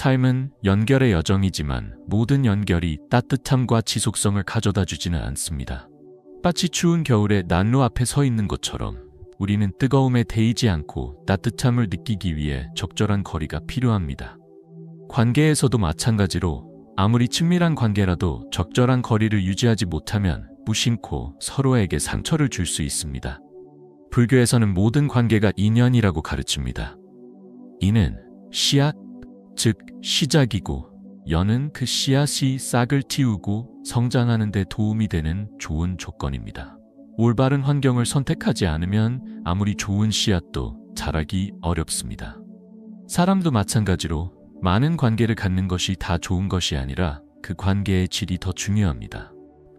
삶은 연결의 여정이지만 모든 연결이 따뜻함과 지속성을 가져다 주지는 않습니다. 마치 추운 겨울에 난로 앞에 서 있는 것처럼 우리는 뜨거움에 데이지 않고 따뜻함을 느끼기 위해 적절한 거리가 필요합니다. 관계에서도 마찬가지로 아무리 친밀한 관계라도 적절한 거리를 유지하지 못하면 무심코 서로에게 상처를 줄 수 있습니다. 불교에서는 모든 관계가 인연이라고 가르칩니다. 인은 씨앗, 즉 시작이고 연은 그 씨앗이 싹을 틔우고 성장하는 데 도움이 되는 좋은 조건입니다. 올바른 환경을 선택하지 않으면 아무리 좋은 씨앗도 자라기 어렵습니다. 사람도 마찬가지로 많은 관계를 갖는 것이 다 좋은 것이 아니라 그 관계의 질이 더 중요합니다.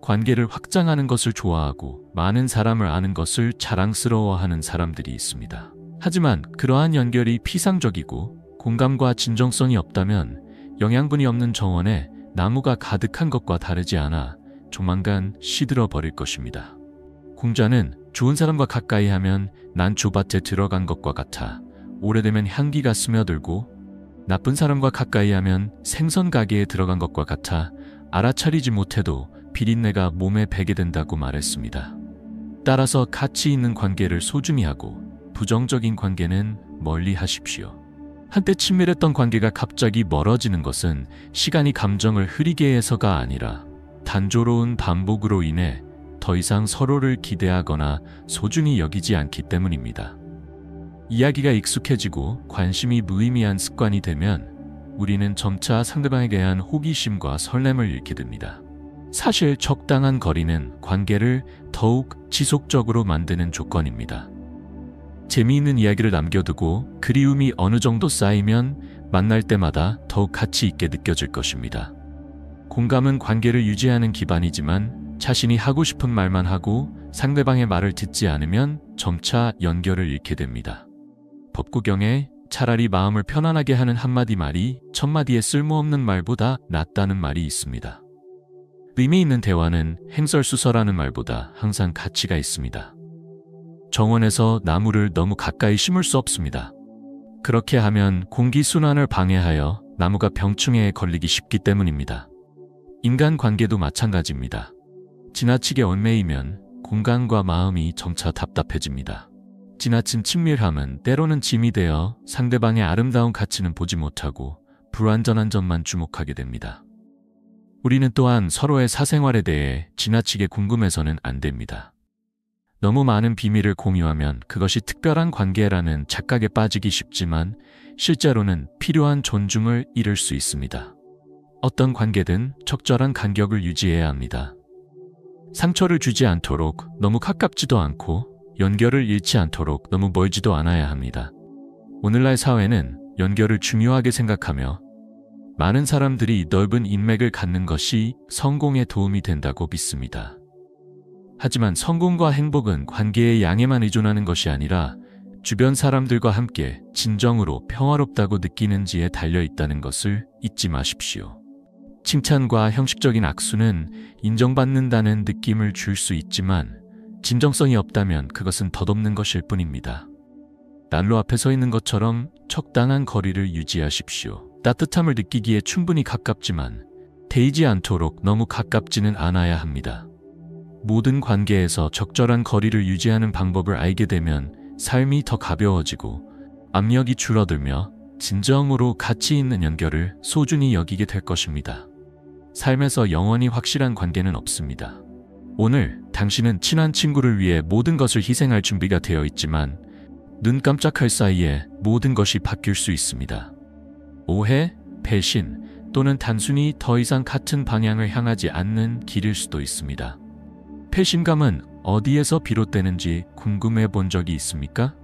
관계를 확장하는 것을 좋아하고 많은 사람을 아는 것을 자랑스러워하는 사람들이 있습니다. 하지만 그러한 연결이 피상적이고 공감과 진정성이 없다면 영양분이 없는 정원에 나무가 가득한 것과 다르지 않아 조만간 시들어 버릴 것입니다. 공자는 좋은 사람과 가까이 하면 난초밭에 들어간 것과 같아 오래되면 향기가 스며들고 나쁜 사람과 가까이 하면 생선 가게에 들어간 것과 같아 알아차리지 못해도 비린내가 몸에 배게 된다고 말했습니다. 따라서 가치 있는 관계를 소중히 하고 부정적인 관계는 멀리 하십시오. 한때 친밀했던 관계가 갑자기 멀어지는 것은 시간이 감정을 흐리게 해서가 아니라 단조로운 반복으로 인해 더 이상 서로를 기대하거나 소중히 여기지 않기 때문입니다. 이야기가 익숙해지고 관심이 무의미한 습관이 되면 우리는 점차 상대방에 대한 호기심과 설렘을 잃게 됩니다. 사실 적당한 거리는 관계를 더욱 지속적으로 만드는 조건입니다. 재미있는 이야기를 남겨두고 그리움이 어느 정도 쌓이면 만날 때마다 더욱 가치 있게 느껴질 것입니다. 공감은 관계를 유지하는 기반이지만 자신이 하고 싶은 말만 하고 상대방의 말을 듣지 않으면 점차 연결을 잃게 됩니다. 법구경에 차라리 마음을 편안하게 하는 한마디 말이 천마디의 쓸모없는 말보다 낫다는 말이 있습니다. 의미 있는 대화는 행설수설하는 말보다 항상 가치가 있습니다. 정원에서 나무를 너무 가까이 심을 수 없습니다. 그렇게 하면 공기순환을 방해하여 나무가 병충해에 걸리기 쉽기 때문입니다. 인간관계도 마찬가지입니다. 지나치게 얽매이면 공간과 마음이 점차 답답해집니다. 지나친 친밀함은 때로는 짐이 되어 상대방의 아름다운 가치는 보지 못하고 불완전한 점만 주목하게 됩니다. 우리는 또한 서로의 사생활에 대해 지나치게 궁금해서는 안 됩니다. 너무 많은 비밀을 공유하면 그것이 특별한 관계라는 착각에 빠지기 쉽지만 실제로는 필요한 존중을 잃을 수 있습니다. 어떤 관계든 적절한 간격을 유지해야 합니다. 상처를 주지 않도록 너무 가깝지도 않고 연결을 잃지 않도록 너무 멀지도 않아야 합니다. 오늘날 사회는 연결을 중요하게 생각하며 많은 사람들이 넓은 인맥을 갖는 것이 성공에 도움이 된다고 믿습니다. 하지만 성공과 행복은 관계의 양에만 의존하는 것이 아니라 주변 사람들과 함께 진정으로 평화롭다고 느끼는지에 달려 있다는 것을 잊지 마십시오. 칭찬과 형식적인 악수는 인정받는다는 느낌을 줄 수 있지만 진정성이 없다면 그것은 덧없는 것일 뿐입니다. 난로 앞에 서 있는 것처럼 적당한 거리를 유지하십시오. 따뜻함을 느끼기에 충분히 가깝지만 데이지 않도록 너무 가깝지는 않아야 합니다. 모든 관계에서 적절한 거리를 유지하는 방법을 알게 되면 삶이 더 가벼워지고 압력이 줄어들며 진정으로 가치 있는 연결을 소중히 여기게 될 것입니다. 삶에서 영원히 확실한 관계는 없습니다. 오늘 당신은 친한 친구를 위해 모든 것을 희생할 준비가 되어 있지만 눈 깜짝할 사이에 모든 것이 바뀔 수 있습니다. 오해, 배신 또는 단순히 더 이상 같은 방향을 향하지 않는 길일 수도 있습니다. 배신감은 어디에서 비롯되는지 궁금해 본 적이 있습니까?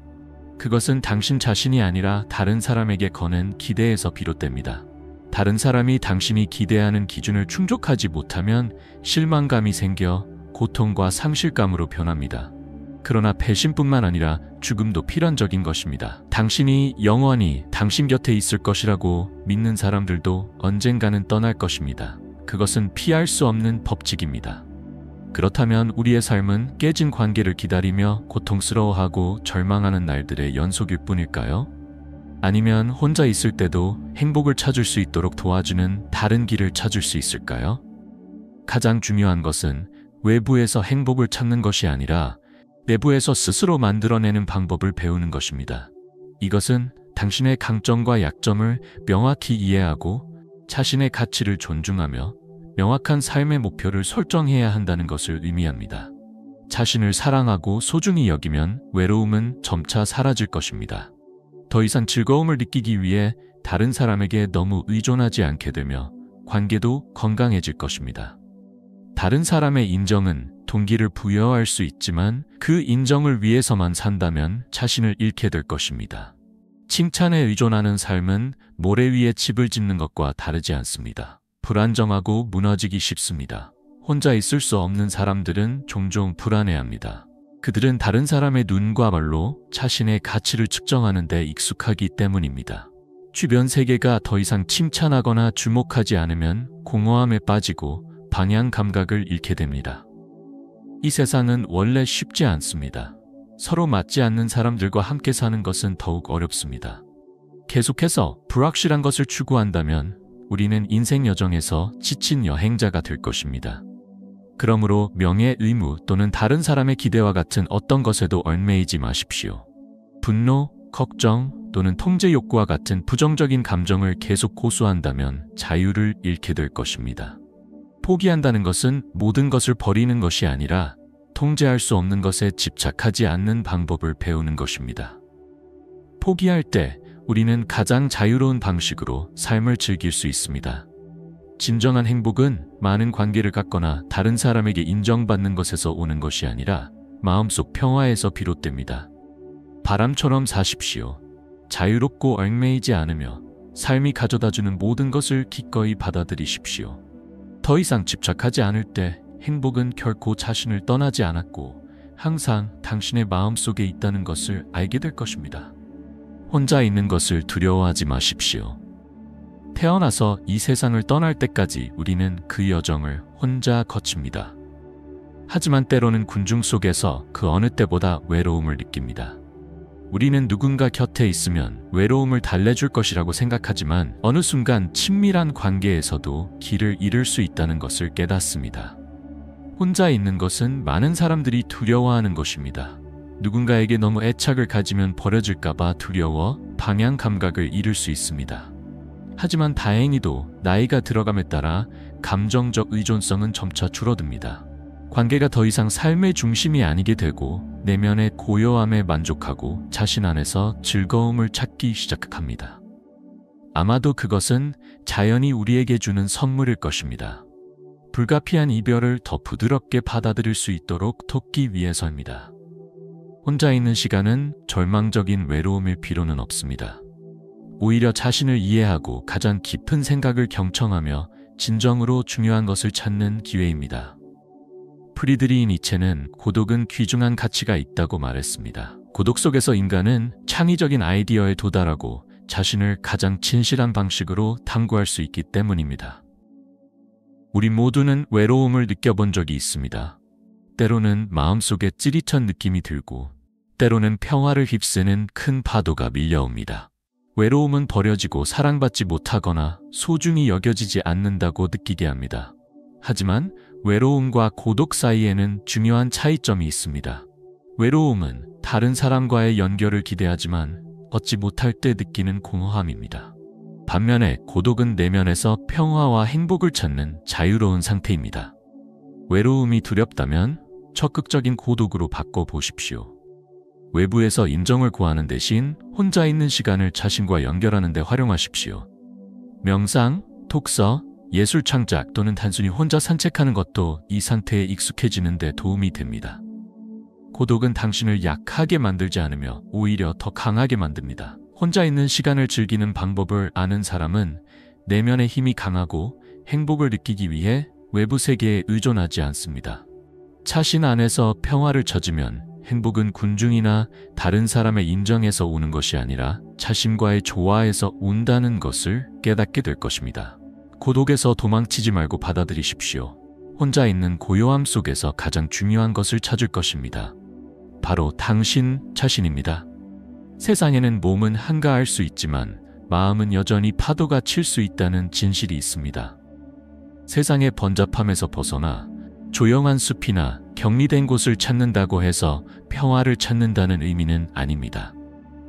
그것은 당신 자신이 아니라 다른 사람에게 거는 기대에서 비롯됩니다. 다른 사람이 당신이 기대하는 기준을 충족하지 못하면 실망감이 생겨 고통과 상실감으로 변합니다. 그러나 배신뿐만 아니라 죽음도 필연적인 것입니다. 당신이 영원히 당신 곁에 있을 것이라고 믿는 사람들도 언젠가는 떠날 것입니다. 그것은 피할 수 없는 법칙입니다. 그렇다면 우리의 삶은 깨진 관계를 기다리며 고통스러워하고 절망하는 날들의 연속일 뿐일까요? 아니면 혼자 있을 때도 행복을 찾을 수 있도록 도와주는 다른 길을 찾을 수 있을까요? 가장 중요한 것은 외부에서 행복을 찾는 것이 아니라 내부에서 스스로 만들어내는 방법을 배우는 것입니다. 이것은 당신의 강점과 약점을 명확히 이해하고 자신의 가치를 존중하며 명확한 삶의 목표를 설정해야 한다는 것을 의미합니다. 자신을 사랑하고 소중히 여기면 외로움은 점차 사라질 것입니다. 더 이상 즐거움을 느끼기 위해 다른 사람에게 너무 의존하지 않게 되며 관계도 건강해질 것입니다. 다른 사람의 인정은 동기를 부여할 수 있지만 그 인정을 위해서만 산다면 자신을 잃게 될 것입니다. 칭찬에 의존하는 삶은 모래 위에 집을 짓는 것과 다르지 않습니다. 불안정하고 무너지기 쉽습니다. 혼자 있을 수 없는 사람들은 종종 불안해합니다. 그들은 다른 사람의 눈과 말로 자신의 가치를 측정하는 데 익숙하기 때문입니다. 주변 세계가 더 이상 칭찬하거나 주목하지 않으면 공허함에 빠지고 방향 감각을 잃게 됩니다. 이 세상은 원래 쉽지 않습니다. 서로 맞지 않는 사람들과 함께 사는 것은 더욱 어렵습니다. 계속해서 불확실한 것을 추구한다면 우리는 인생 여정에서 지친 여행자가 될 것입니다. 그러므로 명예, 의무 또는 다른 사람의 기대와 같은 어떤 것에도 얽매이지 마십시오. 분노, 걱정 또는 통제 욕구와 같은 부정적인 감정을 계속 고수한다면 자유를 잃게 될 것입니다. 포기한다는 것은 모든 것을 버리는 것이 아니라 통제할 수 없는 것에 집착하지 않는 방법을 배우는 것입니다. 포기할 때 우리는 가장 자유로운 방식으로 삶을 즐길 수 있습니다. 진정한 행복은 많은 관계를 갖거나 다른 사람에게 인정받는 것에서 오는 것이 아니라 마음속 평화에서 비롯됩니다. 바람처럼 사십시오. 자유롭고 얽매이지 않으며 삶이 가져다주는 모든 것을 기꺼이 받아들이십시오. 더 이상 집착하지 않을 때 행복은 결코 자신을 떠나지 않았고 항상 당신의 마음속에 있다는 것을 알게 될 것입니다. 혼자 있는 것을 두려워하지 마십시오. 태어나서 이 세상을 떠날 때까지 우리는 그 여정을 혼자 거칩니다. 하지만 때로는 군중 속에서 그 어느 때보다 외로움을 느낍니다. 우리는 누군가 곁에 있으면 외로움을 달래줄 것이라고 생각하지만 어느 순간 친밀한 관계에서도 길을 잃을 수 있다는 것을 깨닫습니다. 혼자 있는 것은 많은 사람들이 두려워하는 것입니다. 누군가에게 너무 애착을 가지면 버려질까봐 두려워 방향 감각을 잃을 수 있습니다. 하지만 다행히도 나이가 들어감에 따라 감정적 의존성은 점차 줄어듭니다. 관계가 더 이상 삶의 중심이 아니게 되고 내면의 고요함에 만족하고 자신 안에서 즐거움을 찾기 시작합니다. 아마도 그것은 자연이 우리에게 주는 선물일 것입니다. 불가피한 이별을 더 부드럽게 받아들일 수 있도록 돕기 위해서입니다. 혼자 있는 시간은 절망적인 외로움일 필요는 없습니다. 오히려 자신을 이해하고 가장 깊은 생각을 경청하며 진정으로 중요한 것을 찾는 기회입니다. 프리드리히 니체는 고독은 귀중한 가치가 있다고 말했습니다. 고독 속에서 인간은 창의적인 아이디어에 도달하고 자신을 가장 진실한 방식으로 탐구할 수 있기 때문입니다. 우리 모두는 외로움을 느껴본 적이 있습니다. 때로는 마음속에 찌릿한 느낌이 들고 때로는 평화를 휩쓰는 큰 파도가 밀려옵니다. 외로움은 버려지고 사랑받지 못하거나 소중히 여겨지지 않는다고 느끼게 합니다. 하지만 외로움과 고독 사이에는 중요한 차이점이 있습니다. 외로움은 다른 사람과의 연결을 기대하지만 얻지 못할 때 느끼는 공허함입니다. 반면에 고독은 내면에서 평화와 행복을 찾는 자유로운 상태입니다. 외로움이 두렵다면 적극적인 고독으로 바꿔보십시오. 외부에서 인정을 구하는 대신 혼자 있는 시간을 자신과 연결하는 데 활용하십시오. 명상, 독서, 예술 창작 또는 단순히 혼자 산책하는 것도 이 상태에 익숙해지는 데 도움이 됩니다. 고독은 당신을 약하게 만들지 않으며 오히려 더 강하게 만듭니다. 혼자 있는 시간을 즐기는 방법을 아는 사람은 내면의 힘이 강하고 행복을 느끼기 위해 외부 세계에 의존하지 않습니다. 자신 안에서 평화를 찾으면 행복은 군중이나 다른 사람의 인정에서 오는 것이 아니라 자신과의 조화에서 온다는 것을 깨닫게 될 것입니다. 고독에서 도망치지 말고 받아들이십시오. 혼자 있는 고요함 속에서 가장 중요한 것을 찾을 것입니다. 바로 당신 자신입니다. 세상에는 몸은 한가할 수 있지만 마음은 여전히 파도가 칠 수 있다는 진실이 있습니다. 세상의 번잡함에서 벗어나 조용한 숲이나 격리된 곳을 찾는다고 해서 평화를 찾는다는 의미는 아닙니다.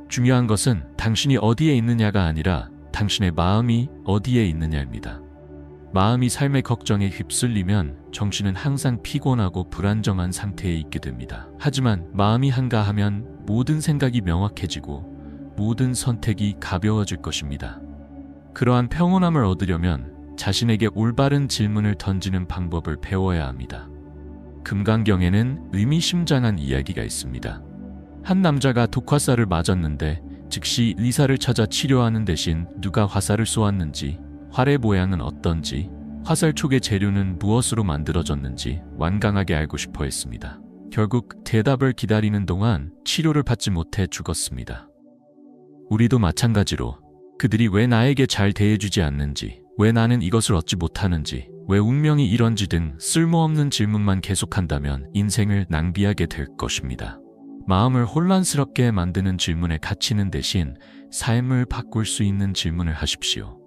중요한 것은 당신이 어디에 있느냐가 아니라 당신의 마음이 어디에 있느냐입니다. 마음이 삶의 걱정에 휩쓸리면 정신은 항상 피곤하고 불안정한 상태에 있게 됩니다. 하지만 마음이 한가하면 모든 생각이 명확해지고 모든 선택이 가벼워질 것입니다. 그러한 평온함을 얻으려면 자신에게 올바른 질문을 던지는 방법을 배워야 합니다. 금강경에는 의미심장한 이야기가 있습니다. 한 남자가 독화살을 맞았는데 즉시 의사를 찾아 치료하는 대신 누가 화살을 쏘았는지, 활의 모양은 어떤지, 화살 촉의 재료는 무엇으로 만들어졌는지 완강하게 알고 싶어 했습니다. 결국 대답을 기다리는 동안 치료를 받지 못해 죽었습니다. 우리도 마찬가지로 그들이 왜 나에게 잘 대해주지 않는지, 왜 나는 이것을 얻지 못하는지, 왜 운명이 이런지 등 쓸모없는 질문만 계속한다면 인생을 낭비하게 될 것입니다. 마음을 혼란스럽게 만드는 질문에 갇히는 대신 삶을 바꿀 수 있는 질문을 하십시오.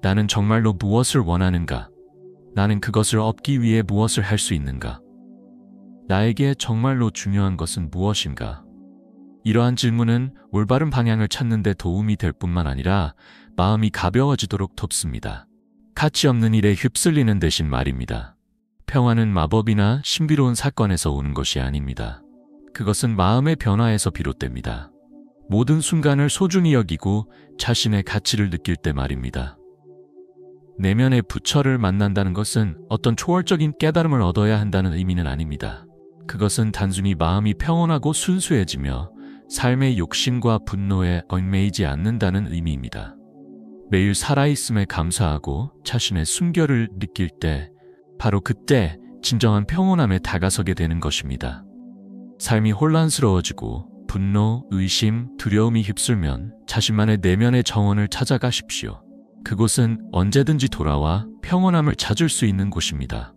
나는 정말로 무엇을 원하는가? 나는 그것을 얻기 위해 무엇을 할 수 있는가? 나에게 정말로 중요한 것은 무엇인가? 이러한 질문은 올바른 방향을 찾는 데 도움이 될 뿐만 아니라 마음이 가벼워지도록 돕습니다. 가치 없는 일에 휩쓸리는 대신 말입니다. 평화는 마법이나 신비로운 사건에서 오는 것이 아닙니다. 그것은 마음의 변화에서 비롯됩니다. 모든 순간을 소중히 여기고 자신의 가치를 느낄 때 말입니다. 내면의 부처를 만난다는 것은 어떤 초월적인 깨달음을 얻어야 한다는 의미는 아닙니다. 그것은 단순히 마음이 평온하고 순수해지며 삶의 욕심과 분노에 얽매이지 않는다는 의미입니다. 매일 살아있음에 감사하고 자신의 순결을 느낄 때, 바로 그때 진정한 평온함에 다가서게 되는 것입니다. 삶이 혼란스러워지고 분노, 의심, 두려움이 휩쓸면 자신만의 내면의 정원을 찾아가십시오. 그곳은 언제든지 돌아와 평온함을 찾을 수 있는 곳입니다.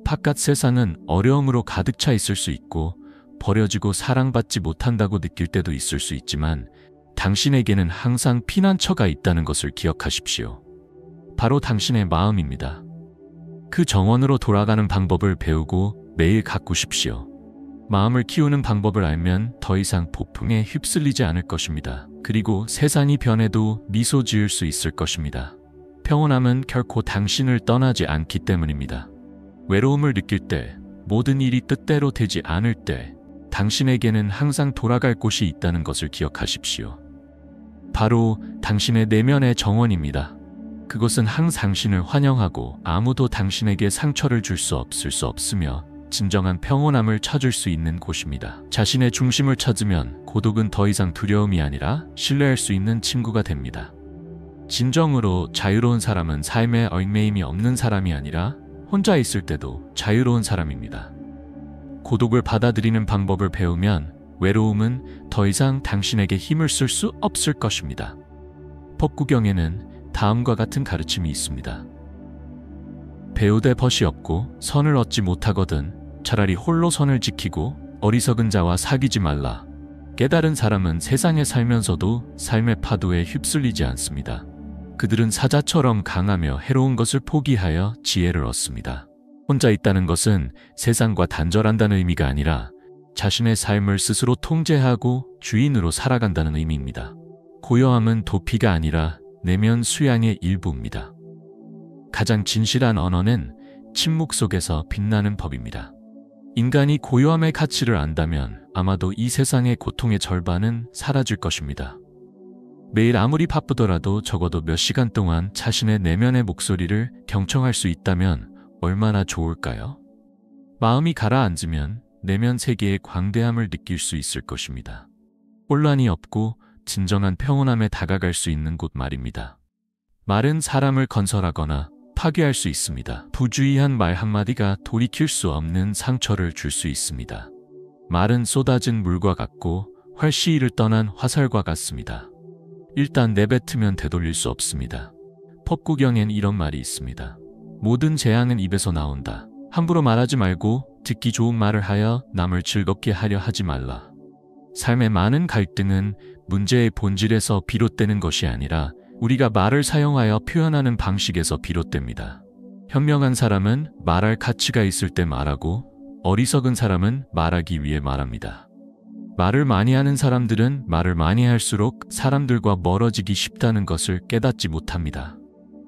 바깥 세상은 어려움으로 가득 차 있을 수 있고 버려지고 사랑받지 못한다고 느낄 때도 있을 수 있지만 당신에게는 항상 피난처가 있다는 것을 기억하십시오. 바로 당신의 마음입니다. 그 정원으로 돌아가는 방법을 배우고 매일 가꾸십시오. 마음을 키우는 방법을 알면 더 이상 폭풍에 휩쓸리지 않을 것입니다. 그리고 세상이 변해도 미소 지을 수 있을 것입니다. 평온함은 결코 당신을 떠나지 않기 때문입니다. 외로움을 느낄 때, 모든 일이 뜻대로 되지 않을 때, 당신에게는 항상 돌아갈 곳이 있다는 것을 기억하십시오. 바로 당신의 내면의 정원입니다. 그것은 항상 당신을 환영하고 아무도 당신에게 상처를 줄 수 없으며 진정한 평온함을 찾을 수 있는 곳입니다. 자신의 중심을 찾으면 고독은 더 이상 두려움이 아니라 신뢰할 수 있는 친구가 됩니다. 진정으로 자유로운 사람은 삶에 얽매임이 없는 사람이 아니라 혼자 있을 때도 자유로운 사람입니다. 고독을 받아들이는 방법을 배우면 외로움은 더 이상 당신에게 힘을 쓸 수 없을 것입니다. 법구경에는 다음과 같은 가르침이 있습니다. 배우되 벗이 없고 선을 얻지 못하거든 차라리 홀로 선을 지키고 어리석은 자와 사귀지 말라. 깨달은 사람은 세상에 살면서도 삶의 파도에 휩쓸리지 않습니다. 그들은 사자처럼 강하며 해로운 것을 포기하여 지혜를 얻습니다. 혼자 있다는 것은 세상과 단절한다는 의미가 아니라 자신의 삶을 스스로 통제하고 주인으로 살아간다는 의미입니다. 고요함은 도피가 아니라 내면 수양의 일부입니다. 가장 진실한 언어는 침묵 속에서 빛나는 법입니다. 인간이 고요함의 가치를 안다면 아마도 이 세상의 고통의 절반은 사라질 것입니다. 매일 아무리 바쁘더라도 적어도 몇 시간 동안 자신의 내면의 목소리를 경청할 수 있다면 얼마나 좋을까요? 마음이 가라앉으면 내면 세계의 광대함을 느낄 수 있을 것입니다. 혼란이 없고 진정한 평온함에 다가갈 수 있는 곳 말입니다. 말은 사람을 건설하거나 파괴할 수 있습니다. 부주의한 말 한마디가 돌이킬 수 없는 상처를 줄 수 있습니다. 말은 쏟아진 물과 같고 활시위를 떠난 화살과 같습니다. 일단 내뱉으면 되돌릴 수 없습니다. 법구경엔 이런 말이 있습니다. 모든 재앙은 입에서 나온다. 함부로 말하지 말고 듣기 좋은 말을 하여 남을 즐겁게 하려 하지 말라. 삶의 많은 갈등은 문제의 본질에서 비롯되는 것이 아니라 우리가 말을 사용하여 표현하는 방식에서 비롯됩니다. 현명한 사람은 말할 가치가 있을 때 말하고 어리석은 사람은 말하기 위해 말합니다. 말을 많이 하는 사람들은 말을 많이 할수록 사람들과 멀어지기 쉽다는 것을 깨닫지 못합니다.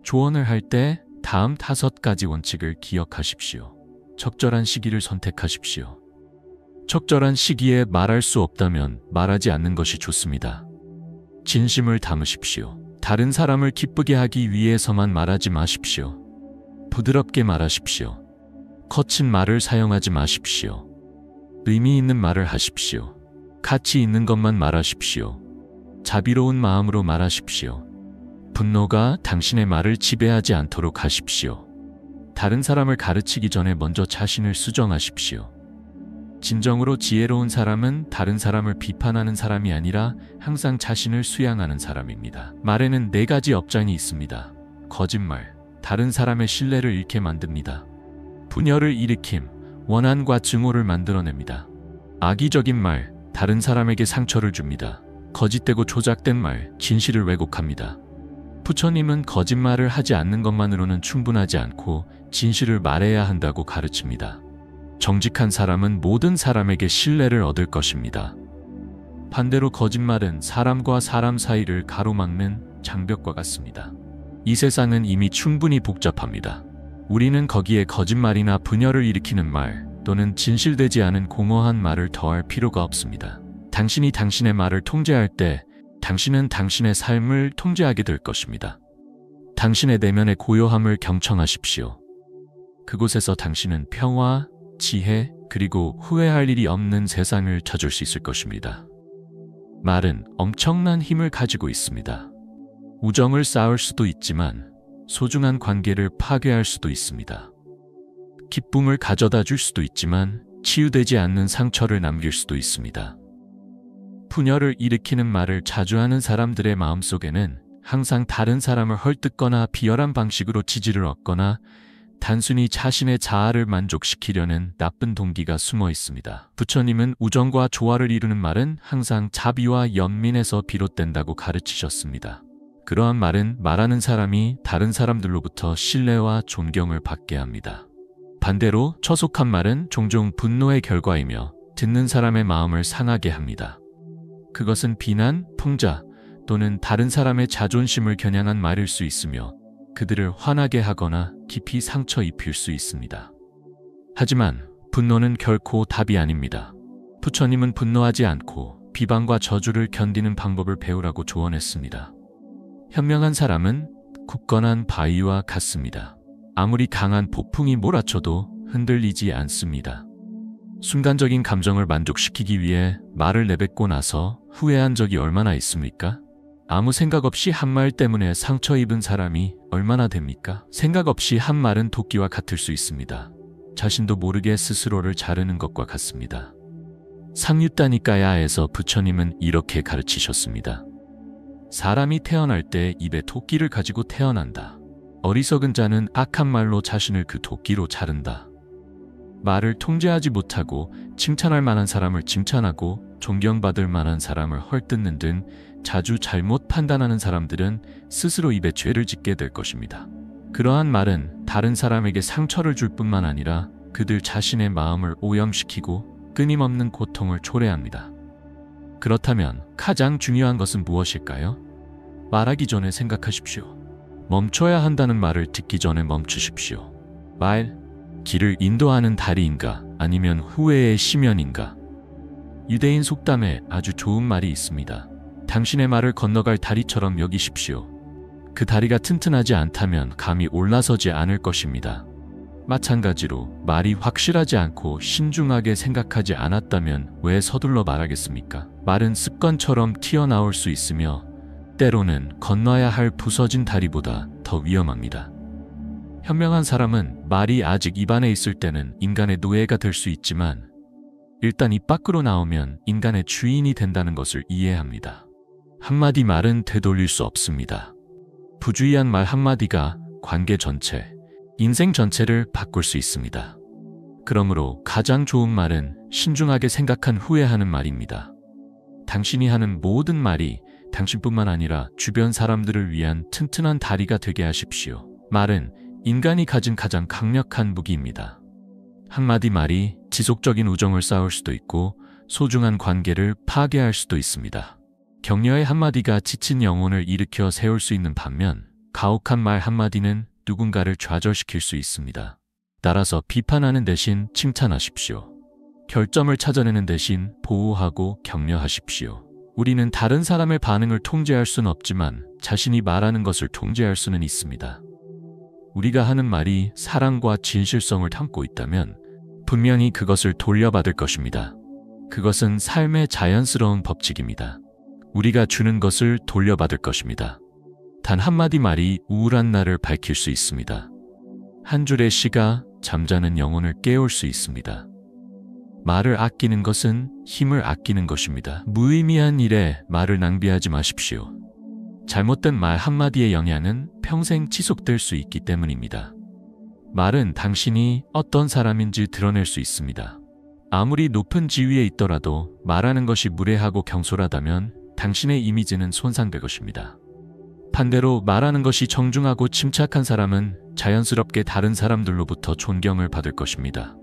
조언을 할 때 다음 5가지 원칙을 기억하십시오. 적절한 시기를 선택하십시오. 적절한 시기에 말할 수 없다면 말하지 않는 것이 좋습니다. 진심을 담으십시오. 다른 사람을 기쁘게 하기 위해서만 말하지 마십시오. 부드럽게 말하십시오. 거친 말을 사용하지 마십시오. 의미 있는 말을 하십시오. 가치 있는 것만 말하십시오. 자비로운 마음으로 말하십시오. 분노가 당신의 말을 지배하지 않도록 하십시오. 다른 사람을 가르치기 전에 먼저 자신을 수정하십시오. 진정으로 지혜로운 사람은 다른 사람을 비판하는 사람이 아니라 항상 자신을 수양하는 사람입니다. 말에는 4가지 업장이 있습니다. 거짓말, 다른 사람의 신뢰를 잃게 만듭니다. 분열을 일으킴, 원한과 증오를 만들어냅니다. 악의적인 말, 다른 사람에게 상처를 줍니다. 거짓되고 조작된 말, 진실을 왜곡합니다. 부처님은 거짓말을 하지 않는 것만으로는 충분하지 않고 진실을 말해야 한다고 가르칩니다. 정직한 사람은 모든 사람에게 신뢰를 얻을 것입니다. 반대로 거짓말은 사람과 사람 사이를 가로막는 장벽과 같습니다. 이 세상은 이미 충분히 복잡합니다. 우리는 거기에 거짓말이나 분열을 일으키는 말 또는 진실되지 않은 공허한 말을 더할 필요가 없습니다. 당신이 당신의 말을 통제할 때 당신은 당신의 삶을 통제하게 될 것입니다. 당신의 내면의 고요함을 경청하십시오. 그곳에서 당신은 평화, 지혜, 그리고 후회할 일이 없는 세상을 찾을 수 있을 것입니다. 말은 엄청난 힘을 가지고 있습니다. 우정을 쌓을 수도 있지만 소중한 관계를 파괴할 수도 있습니다. 기쁨을 가져다 줄 수도 있지만 치유되지 않는 상처를 남길 수도 있습니다. 분열을 일으키는 말을 자주 하는 사람들의 마음속에는 항상 다른 사람을 헐뜯거나 비열한 방식으로 지지를 얻거나 단순히 자신의 자아를 만족시키려는 나쁜 동기가 숨어 있습니다. 부처님은 우정과 조화를 이루는 말은 항상 자비와 연민에서 비롯된다고 가르치셨습니다. 그러한 말은 말하는 사람이 다른 사람들로부터 신뢰와 존경을 받게 합니다. 반대로 처속한 말은 종종 분노의 결과이며 듣는 사람의 마음을 상하게 합니다. 그것은 비난, 풍자 또는 다른 사람의 자존심을 겨냥한 말일 수 있으며 그들을 화나게 하거나 깊이 상처 입힐 수 있습니다. 하지만 분노는 결코 답이 아닙니다. 부처님은 분노하지 않고 비방과 저주를 견디는 방법을 배우라고 조언했습니다. 현명한 사람은 굳건한 바위와 같습니다. 아무리 강한 폭풍이 몰아쳐도 흔들리지 않습니다. 순간적인 감정을 만족시키기 위해 말을 내뱉고 나서 후회한 적이 얼마나 있습니까? 아무 생각 없이 한 말 때문에 상처 입은 사람이 얼마나 됩니까? 생각 없이 한 말은 도끼와 같을 수 있습니다. 자신도 모르게 스스로를 자르는 것과 같습니다. 상유따니까야에서 부처님은 이렇게 가르치셨습니다. 사람이 태어날 때 입에 도끼를 가지고 태어난다. 어리석은 자는 악한 말로 자신을 그 도끼로 자른다. 말을 통제하지 못하고 칭찬할 만한 사람을 칭찬하고 존경받을 만한 사람을 헐뜯는 등 자주 잘못 판단하는 사람들은 스스로 입에 죄를 짓게 될 것입니다. 그러한 말은 다른 사람에게 상처를 줄 뿐만 아니라 그들 자신의 마음을 오염시키고 끊임없는 고통을 초래합니다. 그렇다면 가장 중요한 것은 무엇일까요? 말하기 전에 생각하십시오. 멈춰야 한다는 말을 듣기 전에 멈추십시오. 말, 길을 인도하는 다리인가 아니면 후회의 심연인가? 유대인 속담에 아주 좋은 말이 있습니다. 당신의 말을 건너갈 다리처럼 여기십시오. 그 다리가 튼튼하지 않다면 감히 올라서지 않을 것입니다. 마찬가지로 말이 확실하지 않고 신중하게 생각하지 않았다면 왜 서둘러 말하겠습니까? 말은 습관처럼 튀어나올 수 있으며 때로는 건너야 할 부서진 다리보다 더 위험합니다. 현명한 사람은 말이 아직 입안에 있을 때는 인간의 노예가 될 수 있지만 일단 입 밖으로 나오면 인간의 주인이 된다는 것을 이해합니다. 한마디 말은 되돌릴 수 없습니다. 부주의한 말 한마디가 관계 전체, 인생 전체를 바꿀 수 있습니다. 그러므로 가장 좋은 말은 신중하게 생각한 후에 하는 말입니다. 당신이 하는 모든 말이 당신뿐만 아니라 주변 사람들을 위한 튼튼한 다리가 되게 하십시오. 말은 인간이 가진 가장 강력한 무기입니다. 한마디 말이 지속적인 우정을 쌓을 수도 있고 소중한 관계를 파괴할 수도 있습니다. 격려의 한마디가 지친 영혼을 일으켜 세울 수 있는 반면 가혹한 말 한마디는 누군가를 좌절시킬 수 있습니다. 따라서 비판하는 대신 칭찬하십시오. 결점을 찾아내는 대신 보호하고 격려하십시오. 우리는 다른 사람의 반응을 통제할 수는 없지만 자신이 말하는 것을 통제할 수는 있습니다. 우리가 하는 말이 사랑과 진실성을 담고 있다면 분명히 그것을 돌려받을 것입니다. 그것은 삶의 자연스러운 법칙입니다. 우리가 주는 것을 돌려받을 것입니다. 단 한마디 말이 우울한 날을 밝힐 수 있습니다. 한 줄의 시가 잠자는 영혼을 깨울 수 있습니다. 말을 아끼는 것은 힘을 아끼는 것입니다. 무의미한 일에 말을 낭비하지 마십시오. 잘못된 말 한마디의 영향은 평생 지속될 수 있기 때문입니다. 말은 당신이 어떤 사람인지 드러낼 수 있습니다. 아무리 높은 지위에 있더라도 말하는 것이 무례하고 경솔하다면 당신의 이미지는 손상될 것입니다. 반대로 말하는 것이 정중하고 침착한 사람은 자연스럽게 다른 사람들로부터 존경을 받을 것입니다.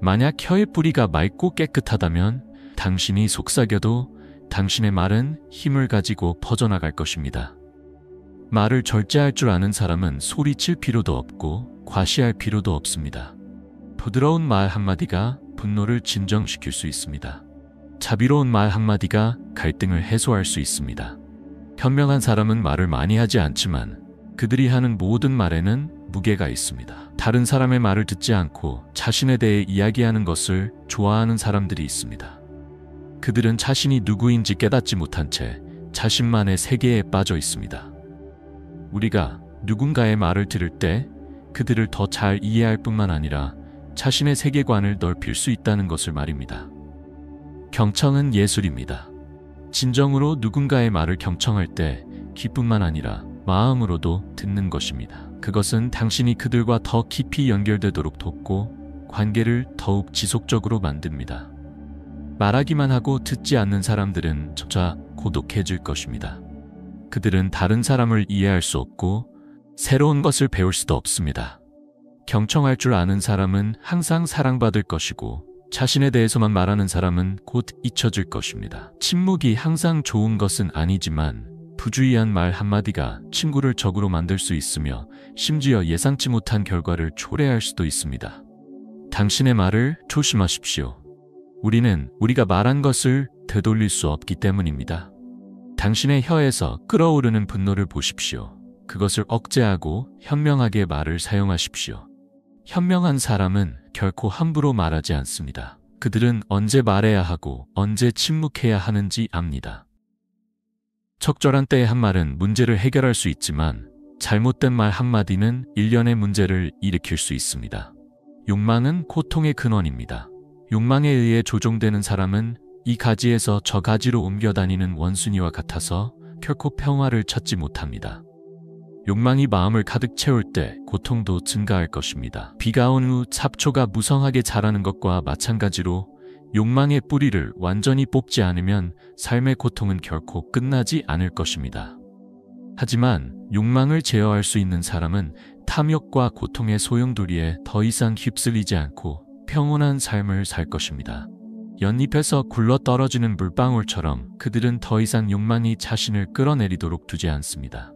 만약 혀의 뿌리가 맑고 깨끗하다면 당신이 속삭여도 당신의 말은 힘을 가지고 퍼져나갈 것입니다. 말을 절제할 줄 아는 사람은 소리칠 필요도 없고 과시할 필요도 없습니다. 부드러운 말 한마디가 분노를 진정시킬 수 있습니다. 자비로운 말 한마디가 갈등을 해소할 수 있습니다. 현명한 사람은 말을 많이 하지 않지만 그들이 하는 모든 말에는 무게가 있습니다. 다른 사람의 말을 듣지 않고 자신에 대해 이야기하는 것을 좋아하는 사람들이 있습니다. 그들은 자신이 누구인지 깨닫지 못한 채 자신만의 세계에 빠져 있습니다. 우리가 누군가의 말을 들을 때 그들을 더 잘 이해할 뿐만 아니라 자신의 세계관을 넓힐 수 있다는 것을 말입니다. 경청은 예술입니다. 진정으로 누군가의 말을 경청할 때 귀뿐만 아니라 마음으로도 듣는 것입니다. 그것은 당신이 그들과 더 깊이 연결되도록 돕고 관계를 더욱 지속적으로 만듭니다. 말하기만 하고 듣지 않는 사람들은 점차 고독해질 것입니다. 그들은 다른 사람을 이해할 수 없고 새로운 것을 배울 수도 없습니다. 경청할 줄 아는 사람은 항상 사랑받을 것이고 자신에 대해서만 말하는 사람은 곧 잊혀질 것입니다. 침묵이 항상 좋은 것은 아니지만 부주의한 말 한마디가 친구를 적으로 만들 수 있으며 심지어 예상치 못한 결과를 초래할 수도 있습니다. 당신의 말을 조심하십시오. 우리는 우리가 말한 것을 되돌릴 수 없기 때문입니다. 당신의 혀에서 끓어오르는 분노를 보십시오. 그것을 억제하고 현명하게 말을 사용하십시오. 현명한 사람은 결코 함부로 말하지 않습니다. 그들은 언제 말해야 하고 언제 침묵해야 하는지 압니다. 적절한 때의 한 말은 문제를 해결할 수 있지만 잘못된 말 한마디는 일련의 문제를 일으킬 수 있습니다. 욕망은 고통의 근원입니다. 욕망에 의해 조종되는 사람은 이 가지에서 저 가지로 옮겨다니는 원숭이와 같아서 결코 평화를 찾지 못합니다. 욕망이 마음을 가득 채울 때 고통도 증가할 것입니다. 비가 온 후 잡초가 무성하게 자라는 것과 마찬가지로 욕망의 뿌리를 완전히 뽑지 않으면 삶의 고통은 결코 끝나지 않을 것입니다. 하지만 욕망을 제어할 수 있는 사람은 탐욕과 고통의 소용돌이에 더 이상 휩쓸리지 않고 평온한 삶을 살 것입니다. 연잎에서 굴러 떨어지는 물방울처럼 그들은 더 이상 욕망이 자신을 끌어내리도록 두지 않습니다.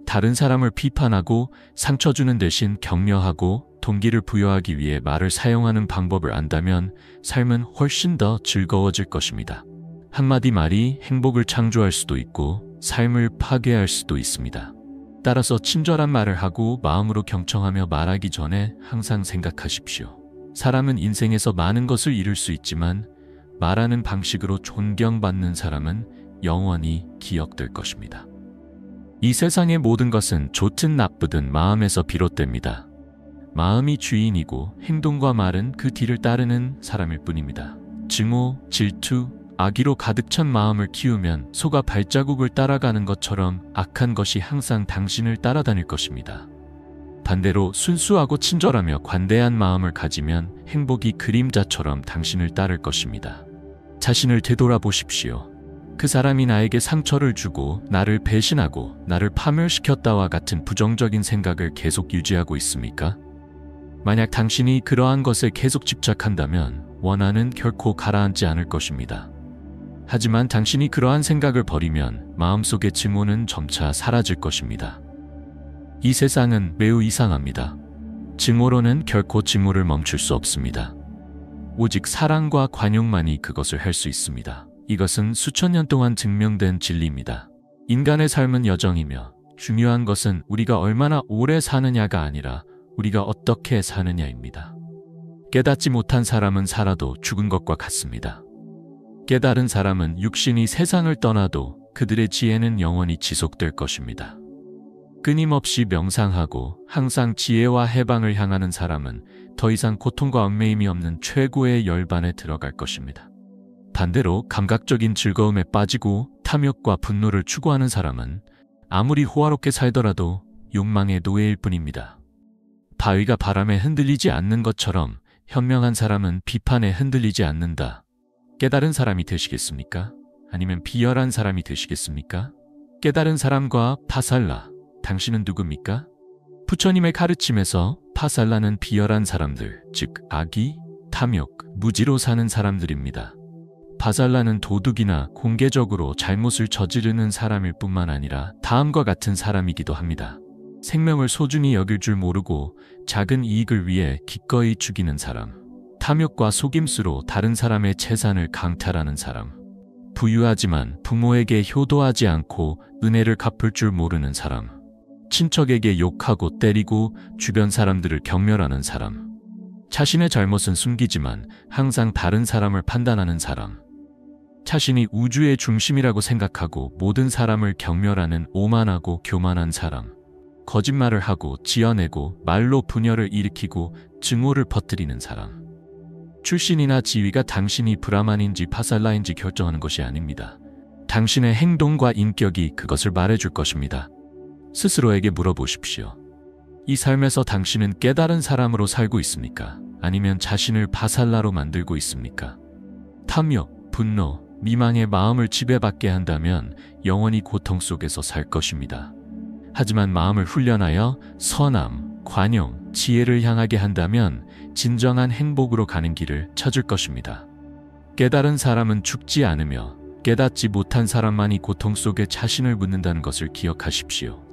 다른 사람을 비판하고 상처 주는 대신 격려하고 동기를 부여하기 위해 말을 사용하는 방법을 안다면 삶은 훨씬 더 즐거워질 것입니다. 한마디 말이 행복을 창조할 수도 있고 삶을 파괴할 수도 있습니다. 따라서 친절한 말을 하고 마음으로 경청하며 말하기 전에 항상 생각하십시오. 사람은 인생에서 많은 것을 잃을 수 있지만 말하는 방식으로 존경받는 사람은 영원히 기억될 것입니다. 이 세상의 모든 것은 좋든 나쁘든 마음에서 비롯됩니다. 마음이 주인이고 행동과 말은 그 뒤를 따르는 사람일 뿐입니다. 증오, 질투, 악의로 가득 찬 마음을 키우면 소가 발자국을 따라가는 것처럼 악한 것이 항상 당신을 따라다닐 것입니다. 반대로 순수하고 친절하며 관대한 마음을 가지면 행복이 그림자처럼 당신을 따를 것입니다. 자신을 되돌아보십시오. 그 사람이 나에게 상처를 주고 나를 배신하고 나를 파멸시켰다와 같은 부정적인 생각을 계속 유지하고 있습니까? 만약 당신이 그러한 것에 계속 집착한다면 원한은 결코 가라앉지 않을 것입니다. 하지만 당신이 그러한 생각을 버리면 마음속의 증오는 점차 사라질 것입니다. 이 세상은 매우 이상합니다. 증오로는 결코 증오를 멈출 수 없습니다. 오직 사랑과 관용만이 그것을 할 수 있습니다. 이것은 수천 년 동안 증명된 진리입니다. 인간의 삶은 여정이며 중요한 것은 우리가 얼마나 오래 사느냐가 아니라 우리가 어떻게 사느냐입니다. 깨닫지 못한 사람은 살아도 죽은 것과 같습니다. 깨달은 사람은 육신이 세상을 떠나도 그들의 지혜는 영원히 지속될 것입니다. 끊임없이 명상하고 항상 지혜와 해방을 향하는 사람은 더 이상 고통과 얽매임이 없는 최고의 열반에 들어갈 것입니다. 반대로 감각적인 즐거움에 빠지고 탐욕과 분노를 추구하는 사람은 아무리 호화롭게 살더라도 욕망의 노예일 뿐입니다. 바위가 바람에 흔들리지 않는 것처럼 현명한 사람은 비판에 흔들리지 않는다. 깨달은 사람이 되시겠습니까? 아니면 비열한 사람이 되시겠습니까? 깨달은 사람과 파살라, 당신은 누굽니까? 부처님의 가르침에서 파살라는 비열한 사람들, 즉 악의, 탐욕, 무지로 사는 사람들입니다. 파살라는 도둑이나 공개적으로 잘못을 저지르는 사람일 뿐만 아니라 다음과 같은 사람이기도 합니다. 생명을 소중히 여길 줄 모르고 작은 이익을 위해 기꺼이 죽이는 사람, 탐욕과 속임수로 다른 사람의 재산을 강탈하는 사람, 부유하지만 부모에게 효도하지 않고 은혜를 갚을 줄 모르는 사람, 친척에게 욕하고 때리고 주변 사람들을 경멸하는 사람, 자신의 잘못은 숨기지만 항상 다른 사람을 판단하는 사람, 자신이 우주의 중심이라고 생각하고 모든 사람을 경멸하는 오만하고 교만한 사람, 거짓말을 하고 지어내고 말로 분열을 일으키고 증오를 퍼뜨리는 사람. 출신이나 지위가 당신이 브라만인지 파살라인지 결정하는 것이 아닙니다. 당신의 행동과 인격이 그것을 말해줄 것입니다. 스스로에게 물어보십시오. 이 삶에서 당신은 깨달은 사람으로 살고 있습니까? 아니면 자신을 파살라로 만들고 있습니까? 탐욕, 분노, 미망의 마음을 지배받게 한다면 영원히 고통 속에서 살 것입니다. 하지만 마음을 훈련하여 선함, 관용, 지혜를 향하게 한다면 진정한 행복으로 가는 길을 찾을 것입니다. 깨달은 사람은 죽지 않으며 깨닫지 못한 사람만이 고통 속에 자신을 묻는다는 것을 기억하십시오.